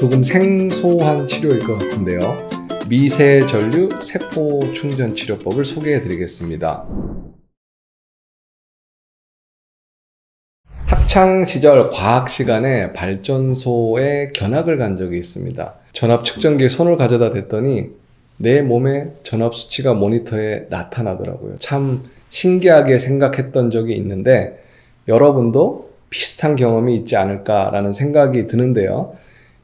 조금 생소한 치료일 것 같은데요. 미세전류 세포 충전 치료법을 소개해 드리겠습니다. 학창 시절 과학 시간에 발전소에 견학을 간 적이 있습니다. 전압 측정기에 손을 가져다 댔더니 내 몸의 전압 수치가 모니터에 나타나더라고요. 참 신기하게 생각했던 적이 있는데 여러분도 비슷한 경험이 있지 않을까라는 생각이 드는데요.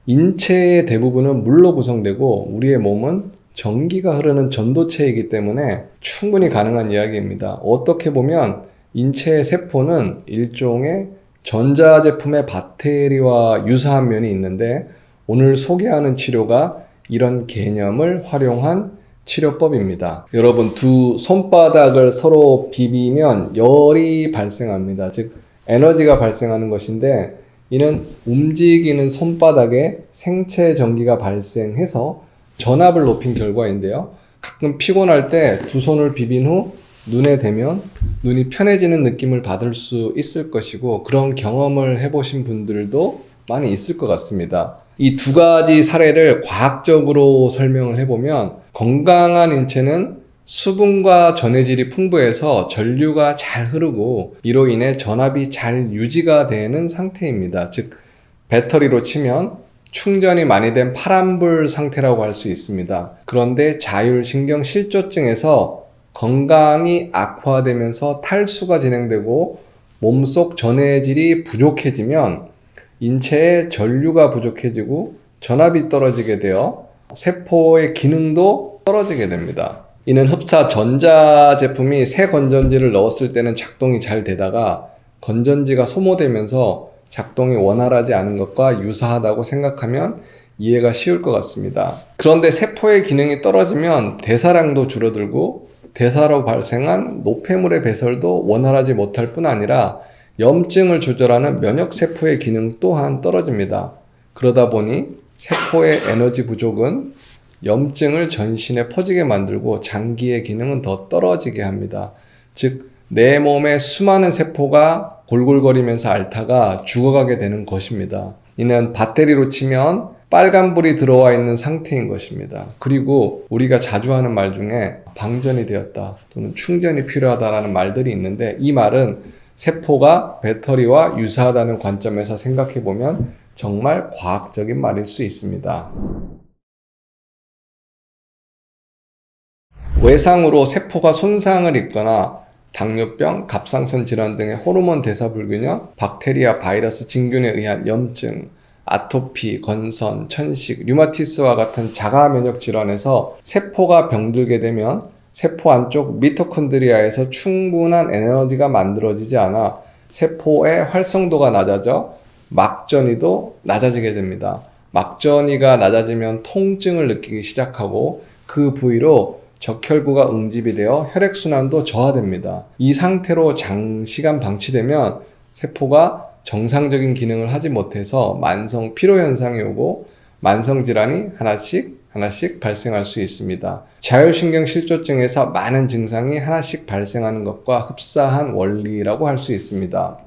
인체의 대부분은 물로 구성되고 우리의 몸은 전기가 흐르는 전도체이기 때문에 충분히 가능한 이야기입니다. 어떻게 보면 인체의 세포는 일종의 전자제품의 배터리와 유사한 면이 있는데 오늘 소개하는 치료가 이런 개념을 활용한 치료법입니다. 여러분, 두 손바닥을 서로 비비면 열이 발생합니다. 즉 에너지가 발생하는 것인데 이는 움직이는 손바닥에 생체 전기가 발생해서 전압을 높인 결과인데요. 가끔 피곤할 때 두 손을 비빈 후 눈에 대면 눈이 편해지는 느낌을 받을 수 있을 것이고 그런 경험을 해보신 분들도 많이 있을 것 같습니다. 이 두 가지 사례를 과학적으로 설명을 해보면 건강한 인체는 수분과 전해질이 풍부해서 전류가 잘 흐르고 이로 인해 전압이 잘 유지가 되는 상태입니다. 즉 배터리로 치면 충전이 많이 된 파란불 상태라고 할 수 있습니다. 그런데 자율신경실조증에서 건강이 악화되면서 탈수가 진행되고 몸속 전해질이 부족해지면 인체에 전류가 부족해지고 전압이 떨어지게 되어 세포의 기능도 떨어지게 됩니다. 이는 흡사 전자제품이 새 건전지를 넣었을 때는 작동이 잘 되다가 건전지가 소모되면서 작동이 원활하지 않은 것과 유사하다고 생각하면 이해가 쉬울 것 같습니다. 그런데 세포의 기능이 떨어지면 대사량도 줄어들고 대사로 발생한 노폐물의 배설도 원활하지 못할 뿐 아니라 염증을 조절하는 면역세포의 기능 또한 떨어집니다. 그러다 보니 세포의 에너지 부족은 염증을 전신에 퍼지게 만들고 장기의 기능은 더 떨어지게 합니다. 즉, 내 몸의 수많은 세포가 골골거리면서 앓다가 죽어가게 되는 것입니다. 이는 배터리로 치면 빨간불이 들어와 있는 상태인 것입니다. 그리고 우리가 자주 하는 말 중에 방전이 되었다 또는 충전이 필요하다라는 말들이 있는데 이 말은 세포가 배터리와 유사하다는 관점에서 생각해보면 정말 과학적인 말일 수 있습니다. 외상으로 세포가 손상을 입거나 당뇨병, 갑상선 질환 등의 호르몬 대사 불균형, 박테리아, 바이러스, 진균에 의한 염증, 아토피, 건선, 천식, 류마티스와 같은 자가 면역 질환에서 세포가 병들게 되면 세포 안쪽 미토콘드리아에서 충분한 에너지가 만들어지지 않아 세포의 활성도가 낮아져 막전이도 낮아지게 됩니다. 막전이가 낮아지면 통증을 느끼기 시작하고 그 부위로 적혈구가 응집이 되어 혈액순환도 저하됩니다. 이 상태로 장시간 방치되면 세포가 정상적인 기능을 하지 못해서 만성 피로 현상이 오고 만성 질환이 하나씩 발생할 수 있습니다. 자율신경실조증에서 많은 증상이 하나씩 발생하는 것과 흡사한 원리라고 할 수 있습니다.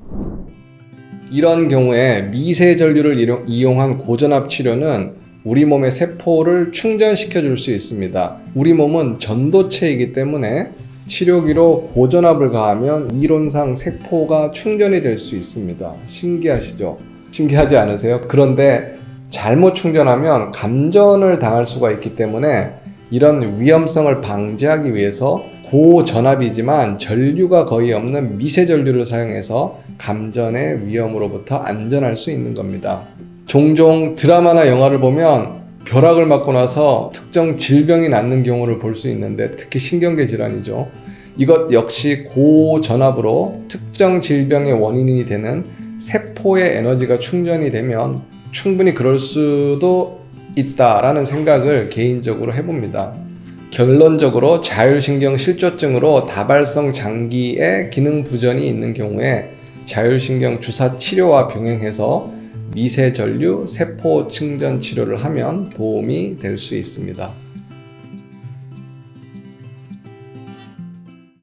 이런 경우에 미세전류를 이용한 고전압 치료는 우리 몸의 세포를 충전시켜 줄 수 있습니다. 우리 몸은 전도체이기 때문에 치료기로 고전압을 가하면 이론상 세포가 충전이 될 수 있습니다. 신기하시죠? 신기하지 않으세요? 그런데 잘못 충전하면 감전을 당할 수가 있기 때문에 이런 위험성을 방지하기 위해서 고전압이지만 전류가 거의 없는 미세전류를 사용해서 감전의 위험으로부터 안전할 수 있는 겁니다. 종종 드라마나 영화를 보면 벼락을 맞고 나서 특정 질병이 낫는 경우를 볼 수 있는데 특히 신경계 질환이죠. 이것 역시 고전압으로 특정 질병의 원인이 되는 세포의 에너지가 충전이 되면 충분히 그럴 수도 있다라는 생각을 개인적으로 해봅니다. 결론적으로 자율신경 실조증으로 다발성 장기의 기능 부전이 있는 경우에 자율신경 주사 치료와 병행해서 미세전류 세포 충전 치료를 하면 도움이 될 수 있습니다.